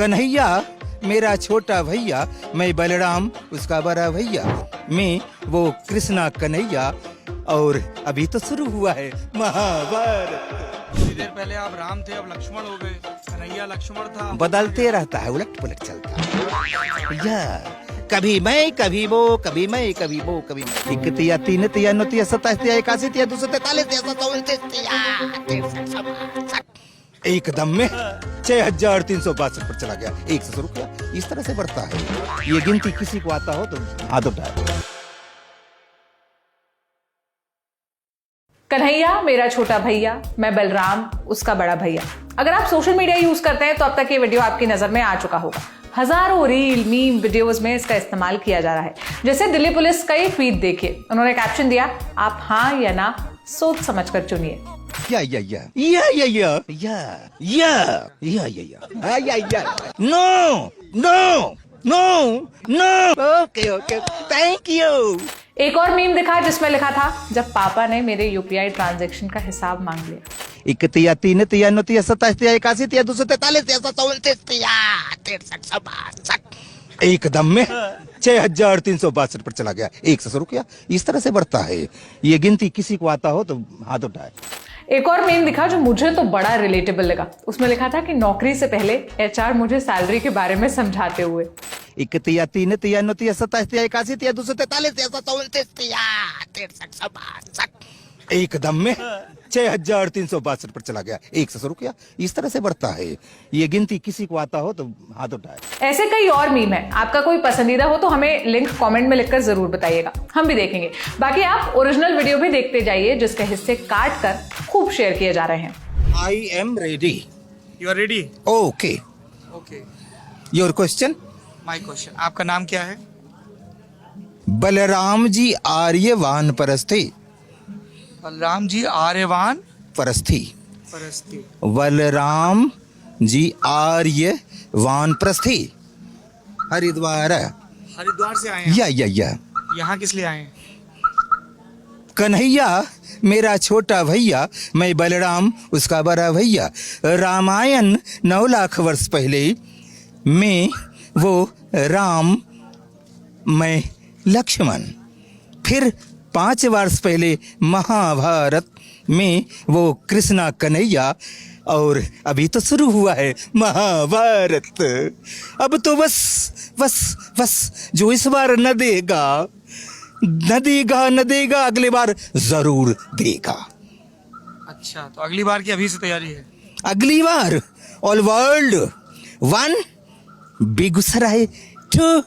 कन्हैया मेरा छोटा भैया, मैं बलराम उसका बड़ा भैया, मैं वो कृष्णा कन्हैया, और अभी तो शुरू हुआ है महाभारत। थोड़ी देर पहले आप राम थे, अब लक्ष्मण हो गए। कन्हैया लक्ष्मण था। बदलते रहता है, उलट पुलट चलता है भैया। कभी मैं कभी वो, कभी मैं कभी वो, कभी मैं। एक तिया तीन तिया नौ तिया 27 तिया 81 तिया 243 तिया 729 तिया एकदम में 6362 पर चला गया। 1 से शुरू किया, इस तरह से बढ़ता है। ये गिनती किसी को आता हो तो हाथ उठाए। कन्हैया मेरा छोटा भैया, मैं बलराम उसका बड़ा भैया। अगर आप सोशल मीडिया यूज करते हैं तो अब तक ये वीडियो आपकी नजर में आ चुका होगा। हजारों रील मीम वीडियोस में इसका इस्तेमाल किया जा रहा है। जैसे दिल्ली पुलिस का ये ट्वीट देखिए, उन्होंने कैप्शन दिया, आप हाँ या ना सोच समझ कर चुनिए। Okay thank you. एक और मीम दिखा जिसमें लिखा था, जब पापा ने मेरे यूपीआई ट्रांजैक्शन का हिसाब मांग लिया। 1 तिया 3 तिया 9 तिया 27 तिया 81 तिया 243 तिया 729 तिया 6362 एकदम में 6362 पर चला गया। 1 से शुरू किया, इस तरह से बढ़ता है। ये गिनती किसी को आता हो तो हाथ उठाए। एक और मीम दिखा जो मुझे तो बड़ा रिलेटेबल लगा। उसमें लिखा था कि नौकरी से पहले एचआर मुझे सैलरी के बारे में समझाते हुए। 1 तिया 3 तिया 9 तिया 27 तिया 81 तिया 243 तिया 729 तिया 6362 एकदम में 6362 पर चला गया। 1 से शुरू किया, इस तरह से बढ़ता है। ये गिनती किसी को आता हो तो हाथ उठाए। ऐसे कई और मीम है, आपका कोई पसंदीदा हो तो हमें लिंक कमेंट में लिखकर जरूर बताइएगा, हम भी देखेंगे। बाकी आप ओरिजिनल वीडियो भी देखते जाइए जिसके हिस्से काट कर खूब शेयर किए जा रहे हैं। I am ready. You are ready? Okay, okay. Your question. My question, आपका नाम क्या है? बलराम जी आर्यवान परस्थे। बलराम जी आर्यवान परस्थी। परस्ती। बलराम जी आर्यवान परस्थी, हरिद्वार। हरिद्वार से आए हैं? या यहाँ किस लिए आए हैं? कन्हैया मेरा छोटा भैया, मैं बलराम उसका बड़ा भैया। रामायण 9 लाख वर्ष पहले, मैं वो राम, मैं लक्ष्मण। फिर 5 वर्ष पहले महाभारत में वो कृष्णा कन्हैया, और अभी तो शुरू हुआ है महाभारत। अब तो बस जो इस बार न देगा अगली बार जरूर देगा। अच्छा, तो अगली बार की अभी से तैयारी है? अगली बार ऑल वर्ल्ड 1 बेगूसराय, 2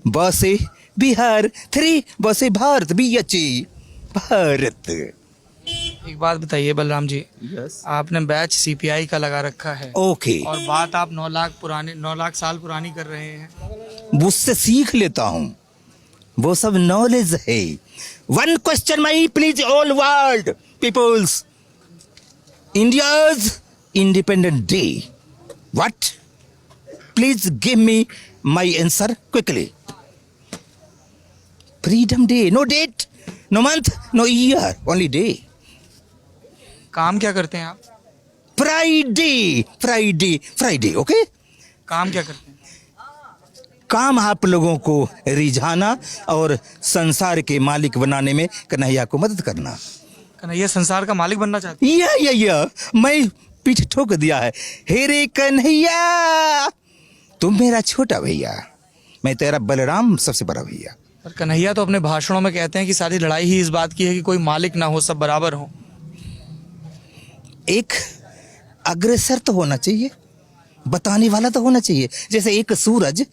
बसे बिहार, 3 बसे भारत, BHE भारत। एक बात बताइए बलराम जी, आपने बैच CPI का लगा रखा है। ओके। और बात आप 9 लाख साल पुरानी कर रहे हैं। उससे सीख लेता हूँ, वो सब नॉलेज है। 1 question my please all world peoples, India's independent day, what? Please give me my answer quickly. Freedom day, no date, no month, no year, only day. काम क्या करते हैं आप? Friday, okay. काम क्या करते हैं? काम आप लोगों को रिझाना और संसार के मालिक बनाने में कन्हैया को मदद करना। कन्हैया संसार का मालिक बनना चाहते हैं? या मैं पीठ ठोक दिया है। हे रे कन्हैया, तुम मेरा छोटा भैया, मैं तेरा बलराम सबसे बड़ा भैया। पर कन्हैया तो अपने भाषणों में कहते हैं कि सारी लड़ाई ही इस बात की है कि कोई मालिक ना हो, सब बराबर हो। एक अग्रसर तो होना चाहिए, बताने वाला तो होना चाहिए। जैसे एक सूरज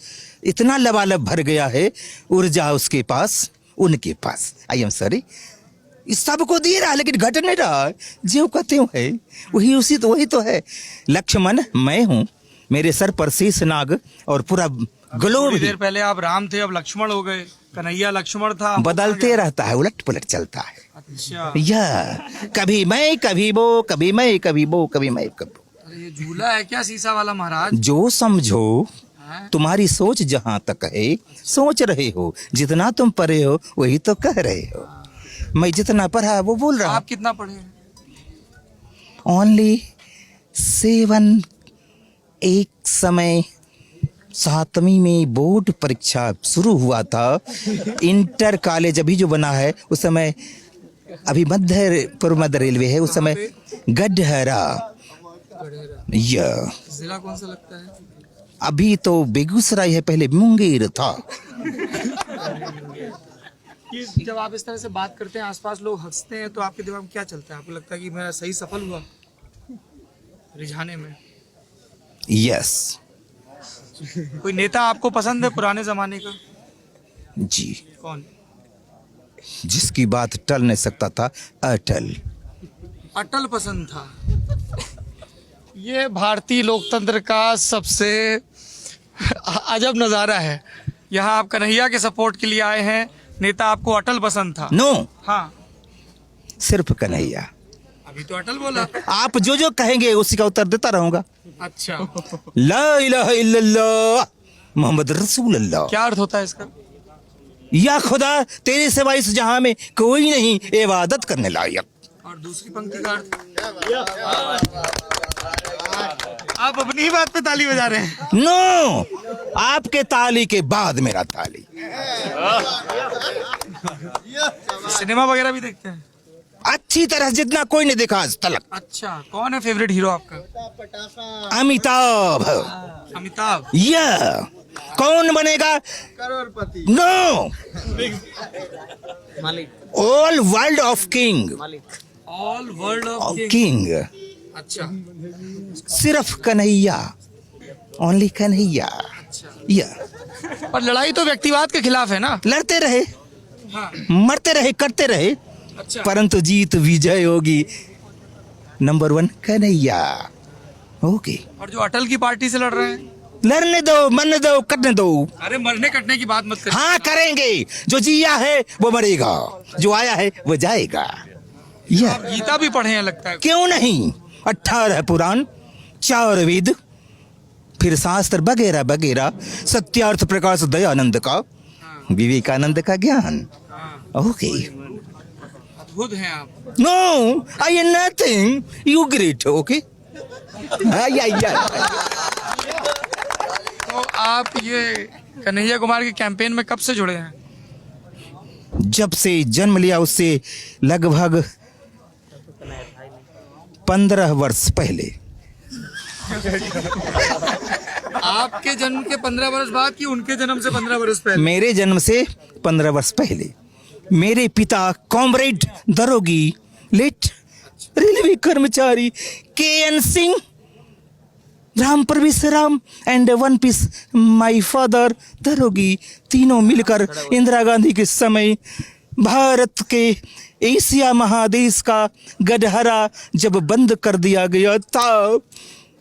इतना लबालब भर गया है, ऊर्जा उसके पास, उनके पास, आई एम सॉरी, इस सबको दे रहा है लेकिन घट नहीं रहा है। जो कहते है वही तो है। लक्ष्मण मैं हूँ, मेरे सर पर शेष नाग और पूरा ग्लोब। देर पहले आप राम थे, अब लक्ष्मण हो गए। कन्हैया लक्ष्मण था। बदलते रहता है, उलट पुलट चलता है। अच्छा। कभी मैं कभी वो, कभी मैं कभी वो, कभी मैं कभी वो। अरे ये झूला है क्या शीशा वाला महाराज? जो समझो, तुम्हारी सोच जहां तक है सोच रहे हो, जितना तुम पढ़े हो वही तो कह रहे हो। मैं जितना पढ़ा वो बोल रहा हूँ। आप कितना पढ़े हैं? ओनली 7। एक समय 7वीं में बोर्ड परीक्षा शुरू हुआ था। इंटर कॉलेज अभी जो बना है उस समय, अभी पूर्व मध्य रेलवे है, उस समय गढ़हरा। यह जिला कौन सा लगता है? अभी तो बेगूसराय है, पहले मुंगेर था। जब आप इस तरह से बात करते हैं, आसपास लोग हंसते हैं, तो आपके दिमाग में क्या चलता है? आपको लगता है कि मैं सही सफल हुआ रिझाने में? यस कोई नेता आपको पसंद है पुराने जमाने का? जी, कौन? जिसकी बात टल नहीं सकता था, अटल। अटल पसंद था। ये भारतीय लोकतंत्र का सबसे अजब नजारा है। यहाँ आप कन्हैया के सपोर्ट के लिए आए हैं, नेता आपको अटल पसंद था। नो, हाँ, सिर्फ कन्हैया। अभी तो अटल बोला। आप जो जो कहेंगे उसी का उत्तर देता रहूंगा। अच्छा, ला इलाहा इल्लल्लाह मोहम्मद रसूलुल्लाह। क्या अर्थ होता है इसका? या खुदा तेरे सिवा इस जहां में कोई नहीं इबादत करने लायक। और दूसरी पंक्ति का अर्थ? आप अपनी ही बात पे ताली बजा रहे हैं। नो, आपके ताली के बाद मेरा ताली। सिनेमा वगैरह भी देखते हैं? अच्छी तरह जितना कोई नहीं देखा आज तक। अच्छा, कौन है फेवरेट हीरो आपका? अमिताभ। अमिताभ। यह कौन बनेगा करोड़पति? नो, मालिक। All world of king. All world of king अच्छा, सिर्फ कन्हैया, ओनली कन्हैया। यह पर लड़ाई तो व्यक्तिवाद के खिलाफ है ना? लड़ते रहे, हाँ। मरते रहे, करते रहे, अच्छा, परंतु जीत विजय होगी नंबर 1 कन्हैया। ओके, और जो अटल की पार्टी से लड़ रहे हैं? लड़ने दो, मरने दो, कटने दो। अरे मरने कटने की बात मत करिए। हाँ करेंगे, जो जिया है वो मरेगा, जो आया है वो जाएगा। यह आप गीता भी पढ़े हैं लगता है। क्यों नहीं, 18 पुराण, 4 वेद, फिर शास्त्र वगैरह वगैरह, सत्यार्थ प्रकाश दयानंद का, विवेकानंद का ज्ञान। ओके, अद्भुत हैं आप। No I am nothing, you great. Okay, तो आप ये कन्हैया कुमार के कैंपेन में कब से जुड़े हैं? जब से जन्म लिया उससे लगभग 15 वर्ष पहले। आपके जन्म के 15 वर्ष बाद कि उनके जन्म से 15 वर्ष पहले? मेरे जन्म से 15 वर्ष पहले। मेरे पिता कॉमरेड दरोगी लेट रेलवे कर्मचारी KN Singh, Ram Pravesh Ram and one piece my father Darogi, तीनों मिलकर इंदिरा गांधी के समय भारत के एशिया महादेश का गढ़हरा जब बंद कर दिया गया था,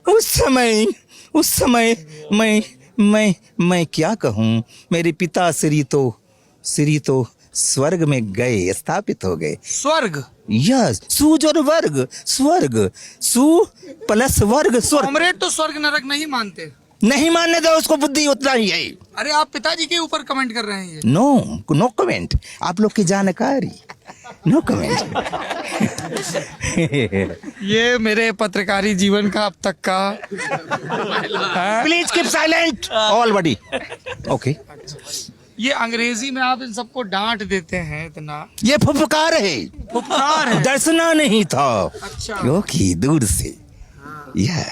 उस समय मैं क्या कहूँ, मेरे पिता श्री तो स्वर्ग में गए, स्थापित हो गए। स्वर्ग? यस, सूज और वर्ग, स्वर्ग, सु प्लस वर्ग, स्वर्ग। कॉमरेड तो स्वर्ग नरक नहीं मानते। नहीं मानने दो उसको, बुद्धि उतना ही है। अरे आप पिताजी के ऊपर कमेंट कर रहे हैं ये। नो कमेंट, आप लोग की जानकारी, नो कमेंट। ये मेरे पत्रकारी जीवन का अब तक का please keep silent all body. Okay, ये अंग्रेजी में आप इन सबको डांट देते हैं इतना। ये फुफकार है, फुफकार है। दर्शना नहीं था। अच्छा। क्योंकि दूर से यह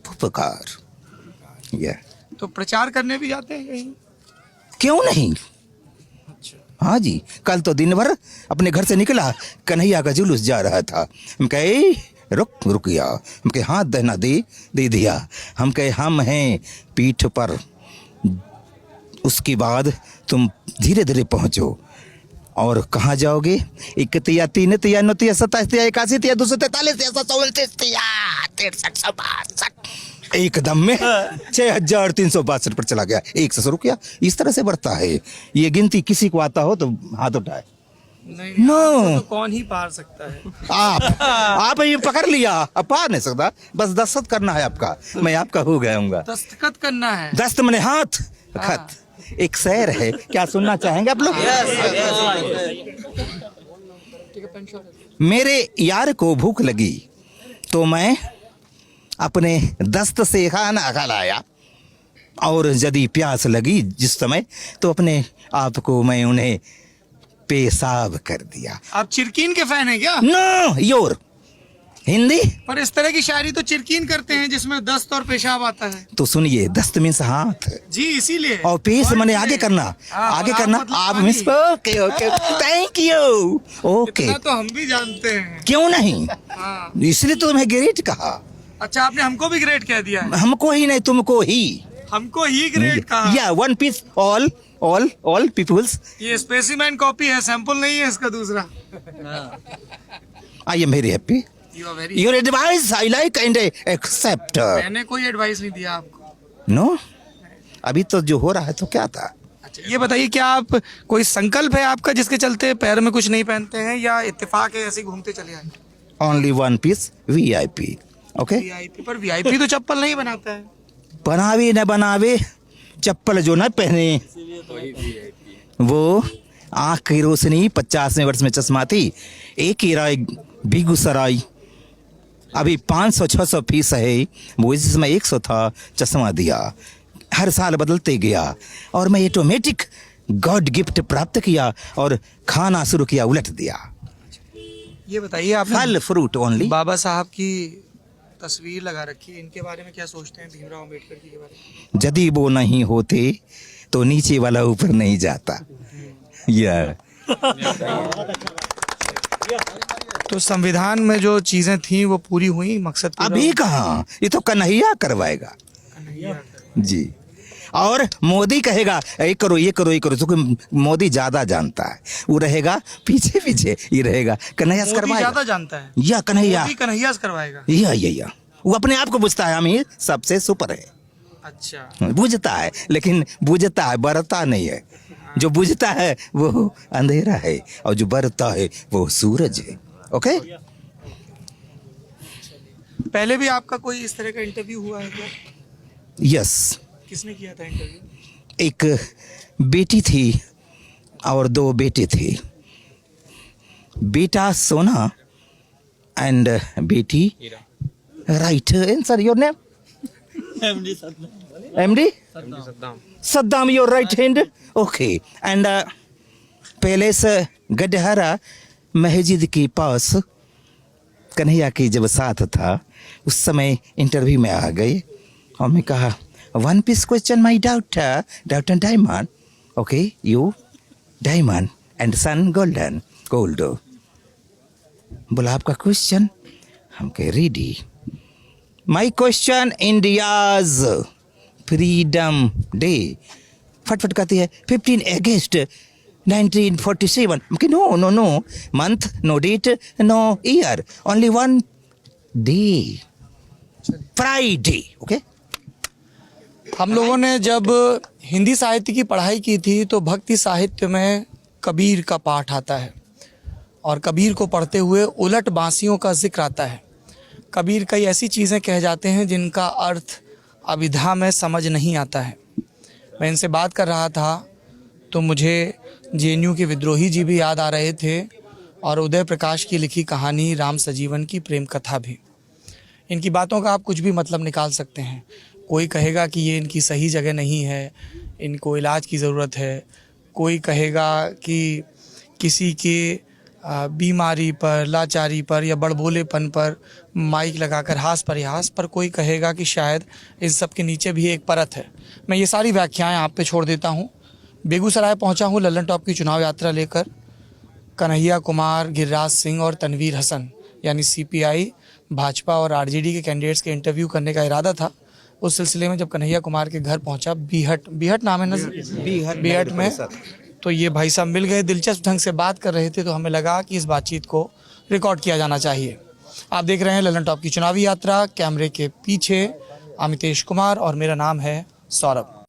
फुफकार। यह तो प्रचार करने भी जाते हैं कहीं? क्यों नहीं। हाँ जी, कल तो दिन भर अपने घर से निकला, कन्हैया का जुलूस जा रहा था। हम कहे रुक गया, हम कहे हाथ दहना दे दिया। हम कहे हम हैं पीठ पर, उसके बाद तुम धीरे धीरे पहुंचो। और कहाँ जाओगे? 31 3 3 9 3 27 3 81 3 243 3 एकदम में 6362 पर चला गया, 1 से शुरू किया। इस तरह से बढ़ता है ये गिनती। किसी को आता हो तो हाथ उठाए। नहीं, नो। आपको तो कौन ही पार सकता है? आप ये पकड़ लिया, अब पार नहीं सकता। बस दस्तखत करना है आपका, मैं आपका हो गया हूँ। दस्तखत करना है? दस्त मने हाथ, खत। एक शेर है, क्या सुनना चाहेंगे आप लोग? मेरे यार को भूख लगी तो मैं अपने दस्त से खाना खिलाया और यदि प्यास लगी जिस समय तो अपने आप को मैं उन्हें पेशाब कर दिया। आप चिरकीन के फैन हैं क्या? Know your Hindi. पर इस तरह की शायरी तो चिरकीन करते हैं जिसमें दस्त और पेशाब आता है। तो सुनिए, दस्त मीन्स हाथ जी, इसीलिए। और पेश मैंने आगे करना, आगे करना। आप miss okay okay thank you okay. इतना तो हम भी जानते हैं। क्यों नहीं, हाँ। इसलिए तो तुम्हें ग्रेट कहा। अच्छा, आपने हमको भी ग्रेट कह दिया है। हमको ही नहीं, तुमको ही। हमको ही ग्रेट कहा। या वन पीस ऑल पीपुल्स। ये स्पेसिमेन कॉपी है, सैंपल नहीं है इसका दूसरा। I am very happy. You are very. Your advice I like and accept. मैंने कोई एडवाइस नहीं दिया आपको। नो, अभी तो जो हो रहा है तो क्या था। अच्छा, ये बताइए, क्या आप कोई संकल्प है आपका जिसके चलते पैर में कुछ नहीं पहनते हैं, या इत्तेफाक है ऐसे ही घूमते चले आए? Only one piece VIP okay. VIP पर वीआईपी तो चप्पल नहीं बनाता है। बनावे न बनावे, चप्पल जो न पहने वो आँख की रोशनी। 50वें वर्ष में चश्मा थी। एक ही राय बेगूसराय, अभी 500-600 फीस है, वो इस समय 100 था। चश्मा दिया, हर साल बदलते गया और मैं ऑटोमेटिक गॉड गिफ्ट प्राप्त किया और खाना शुरू किया, उलट दिया। ये बताइए, आप फल फ्रूट ओनली। बाबा साहब की तस्वीर लगा रखी है, इनके बारे में क्या सोचते हैं, भीमराव अम्बेडकर जी के बारे में? यदि वो नहीं होते तो नीचे वाला ऊपर नहीं जाता। या तो संविधान में जो चीजें थी वो पूरी हुई, मकसद पूरा अभी कहाँ, ये तो कन्हैया करवाएगा जी। और मोदी कहेगा ये करो ये करो ये करो, क्योंकि मोदी ज्यादा जानता है, वो रहेगा पीछे पीछे, ये रहेगा कन्हैया से मोदी करवाएगा। ज्यादा जानता है या कन्हैया, मोदी कन्हैया से करवाएगा। या वो अपने आप को बुझता है हम ही सबसे सुपर है। अच्छा, बुझता है, लेकिन बुझता है, बरता नहीं है। जो बुझता है वो अंधेरा है और जो बरता है वो सूरज है। ओके। पहले भी आपका कोई इस तरह का इंटरव्यू हुआ है क्या? यस। किसने किया था इंटरव्यू? एक बेटी थी और 2 बेटे थे। बेटा सोना एंड बेटी right answer. Your name? MD Saddam. Your right hand okay. And palace Gadhara मस्जिद के पास कन्हैया की जब साथ था उस समय इंटरव्यू में आ गए और मैं कहा one piece question my doubt and diamond okay you diamond and son gold. बोला आपका क्वेश्चन? हम कह ready. My question India's freedom day. फटफट कहती है 15 अगस्त 1947। No month, no date, no year, only one day, Friday. Okay. हम लोगों ने जब हिंदी साहित्य की पढ़ाई की थी तो भक्ति साहित्य में कबीर का पाठ आता है और कबीर को पढ़ते हुए उलट बांसियों का जिक्र आता है। कबीर कई ऐसी चीज़ें कह जाते हैं जिनका अर्थ अभिधा में समझ नहीं आता है। मैं इनसे बात कर रहा था तो मुझे JNU के विद्रोही जी भी याद आ रहे थे और उदय प्रकाश की लिखी कहानी राम सजीवन की प्रेम कथा भी। इनकी बातों का आप कुछ भी मतलब निकाल सकते हैं। कोई कहेगा कि ये इनकी सही जगह नहीं है, इनको इलाज की ज़रूरत है। कोई कहेगा कि किसी के बीमारी पर, लाचारी पर या बड़बोलेपन पर माइक लगाकर हास परिहास पर। कोई कहेगा कि शायद इन सब के नीचे भी एक परत है। मैं ये सारी व्याख्याएं आप पे छोड़ देता हूँ। बेगूसराय पहुँचा हूँ लल्लन टॉप की चुनाव यात्रा लेकर। कन्हैया कुमार, गिरिराज सिंह और तनवीर हसन यानी CPI, भाजपा और RJD के कैंडिडेट्स के इंटरव्यू करने का इरादा था। उस सिलसिले में जब कन्हैया कुमार के घर पहुंचा, बीहट नाम है ना, बीहट में, तो ये भाई साहब मिल गए। दिलचस्प ढंग से बात कर रहे थे तो हमें लगा कि इस बातचीत को रिकॉर्ड किया जाना चाहिए। आप देख रहे हैं लल्लन टॉप की चुनावी यात्रा। कैमरे के पीछे अमितेश कुमार और मेरा नाम है सौरभ।